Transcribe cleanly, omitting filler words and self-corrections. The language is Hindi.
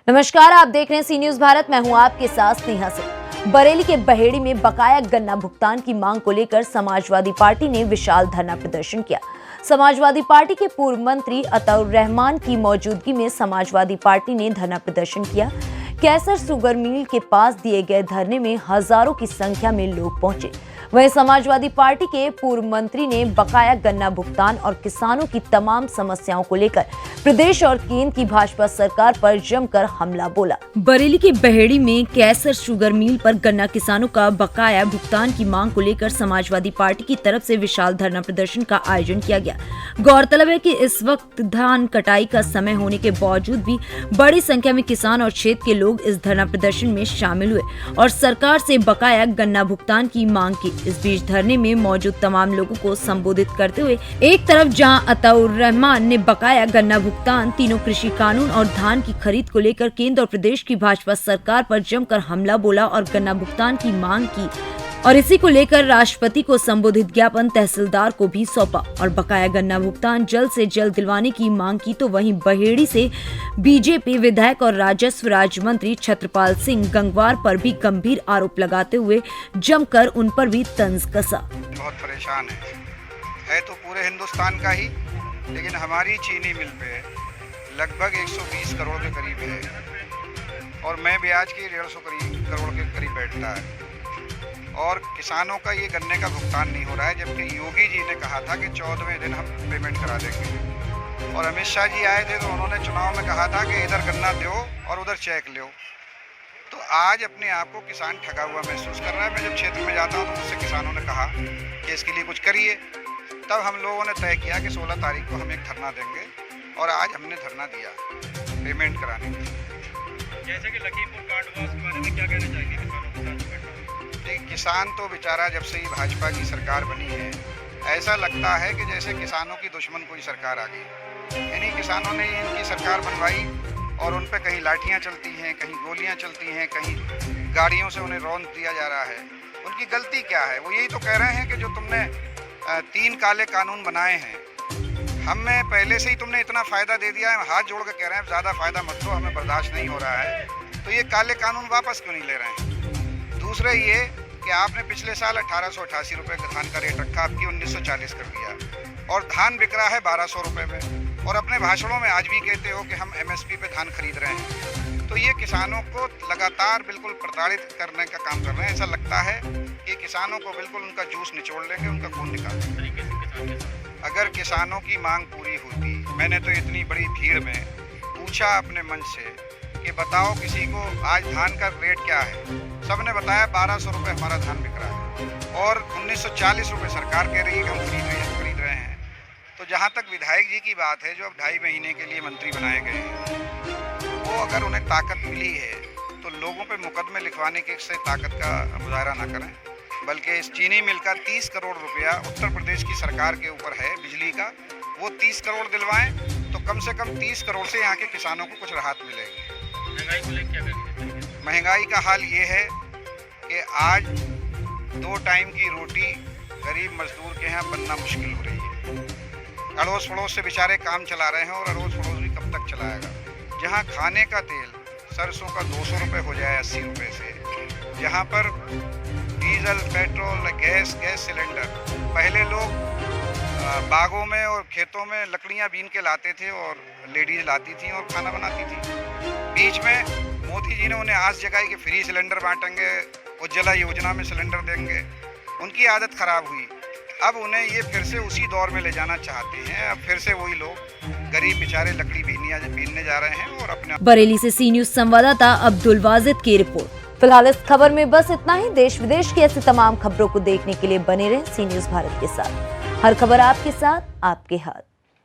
नमस्कार, आप देख रहे हैं सी न्यूज भारत। मैं हूं आपके साथ स्नेहा सिंह। बरेली के बहेड़ी में बकाया गन्ना भुगतान की मांग को लेकर समाजवादी पार्टी ने विशाल धरना प्रदर्शन किया। समाजवादी पार्टी के पूर्व मंत्री अताउर रहमान की मौजूदगी में समाजवादी पार्टी ने धरना प्रदर्शन किया। कैसर शुगर मिल के पास दिए गए धरने में हजारों की संख्या में लोग पहुंचे। वहीं समाजवादी पार्टी के पूर्व मंत्री ने बकाया गन्ना भुगतान और किसानों की तमाम समस्याओं को लेकर प्रदेश और केंद्र की भाजपा सरकार पर जमकर हमला बोला। बरेली के बहेड़ी में कैसर शुगर मिल पर गन्ना किसानों का बकाया भुगतान की मांग को लेकर समाजवादी पार्टी की तरफ से विशाल धरना प्रदर्शन का आयोजन किया गया। गौरतलब है कि इस वक्त धान कटाई का समय होने के बावजूद भी बड़ी संख्या में किसान और क्षेत्र के लोग इस धरना प्रदर्शन में शामिल हुए और सरकार से बकाया गन्ना भुगतान की मांग की। इस बीच धरने में मौजूद तमाम लोगों को संबोधित करते हुए एक तरफ जहां अताउर रहमान ने बकाया गन्ना भुगतान, तीनों कृषि कानून और धान की खरीद को लेकर केंद्र और प्रदेश की भाजपा सरकार पर जमकर हमला बोला और गन्ना भुगतान की मांग की और इसी को लेकर राष्ट्रपति को संबोधित ज्ञापन तहसीलदार को भी सौंपा और बकाया गन्ना भुगतान जल्द से जल्द दिलवाने की मांग की। तो वहीं बहेड़ी से बीजेपी विधायक और राजस्व राज्य मंत्री छत्रपाल सिंह गंगवार पर भी गंभीर आरोप लगाते हुए जमकर उन पर भी तंज कसा। बहुत परेशान है तो पूरे हिंदुस्तान का ही, लेकिन हमारी चीनी मिल पे लगभग 120 करोड़ के करीब है और मैं ब्याज की 150 करोड़ के करीब बैठता है और किसानों का ये गन्ने का भुगतान नहीं हो रहा है, जबकि योगी जी ने कहा था कि 14वें दिन हम पेमेंट करा देंगे और अमित शाह जी आए थे तो उन्होंने चुनाव में कहा था कि इधर गन्ना दो और उधर चेक लो। तो आज अपने आप को किसान ठगा हुआ महसूस कर रहा है। मैं जब क्षेत्र में जाता हूँ तो मुझसे किसानों ने कहा कि इसके लिए कुछ करिए। तब हम लोगों ने तय किया कि 16 तारीख को हम एक धरना देंगे और आज हमने धरना दिया पेमेंट कराने के लिए। जैसे कि लखीमपुर कांडवास के बारे में क्या कहना चाहेंगे किसानों के साथ? किसान तो बेचारा जब से ही भाजपा की सरकार बनी है ऐसा लगता है कि जैसे किसानों की दुश्मन कोई सरकार आ गई। यानी किसानों ने इनकी सरकार बनवाई और उन पे कहीं लाठियां चलती हैं, कहीं गोलियां चलती हैं, कहीं गाड़ियों से उन्हें रौंद दिया जा रहा है। उनकी गलती क्या है? वो यही तो कह रहे हैं कि जो तुमने 3 काले कानून बनाए हैं, हमें पहले से ही तुमने इतना फ़ायदा दे दिया है, हाथ जोड़ के कह रहे हैं ज़्यादा फ़ायदा मत दो, हमें बर्दाश्त नहीं हो रहा है, तो ये काले कानून वापस क्यों नहीं ले रहे हैं? दूसरा ये कि आपने पिछले साल 1888 रुपये का धान का रेट रखा, आपकी 1940 कर दिया और धान बिक रहा है 1200 रुपये में और अपने भाषणों में आज भी कहते हो कि हम MSP पे धान खरीद रहे हैं। तो ये किसानों को लगातार बिल्कुल प्रताड़ित करने का काम कर रहे हैं। ऐसा लगता है कि किसानों को बिल्कुल उनका जूस निचोड़ लेंगे, उनका खून निकाल देंगे। अगर किसानों की मांग पूरी होती, मैंने तो इतनी बड़ी भीड़ में पूछा अपने मन से कि बताओ किसी को आज धान का रेट क्या है, सबने बताया 1200 रुपये हमारा धान बिक रहा है और 1940 रुपये सरकार कह रही है कि हम खरीद रहे हैं। तो जहाँ तक विधायक जी की बात है, जो अब 2.5 महीने के लिए मंत्री बनाए गए हैं, वो अगर उन्हें ताकत मिली है तो लोगों पे मुकदमे लिखवाने के से ताकत का मुजाहरा ना करें, बल्कि इस चीनी मिल का 30 करोड़ रुपया उत्तर प्रदेश की सरकार के ऊपर है बिजली का, वो 30 करोड़ दिलवाएं तो कम से कम 30 करोड़ से यहाँ के किसानों को कुछ राहत मिलेगी। महंगाई को लेकर क्या करेंगे? महंगाई का हाल ये है कि आज 2 टाइम की रोटी गरीब मजदूर के यहाँ बनना मुश्किल हो रही है। अड़ोस पड़ोस से बेचारे काम चला रहे हैं और अड़ोस पड़ोस भी कब तक चलाएगा। जहाँ खाने का तेल सरसों का 200 रुपये हो जाए 80 रुपये से, जहाँ पर डीजल, पेट्रोल, गैस सिलेंडर, पहले लोग बागों में और खेतों में लकड़ियाँ बीन के लाते थे और लेडीज लाती थी और खाना बनाती थी। बीच में मोदी जी ने उन्हें आस जगाई कि फ्री सिलेंडर बांटेंगे, उज्ज्वला योजना में सिलेंडर देंगे। उनकी आदत खराब हुई, अब उन्हें ये फिर से उसी दौर में ले जाना चाहते हैं। अब फिर से वही लोग गरीब बेचारे लकड़ी बीनने जा रहे हैं और अपने। बरेली से सी न्यूज संवाददाता अब्दुल वाजिद की रिपोर्ट। फिलहाल इस खबर में बस इतना ही। देश विदेश की ऐसी तमाम खबरों को देखने के लिए बने रहें सी न्यूज भारत के साथ। हर खबर आपके साथ, आपके हाथ।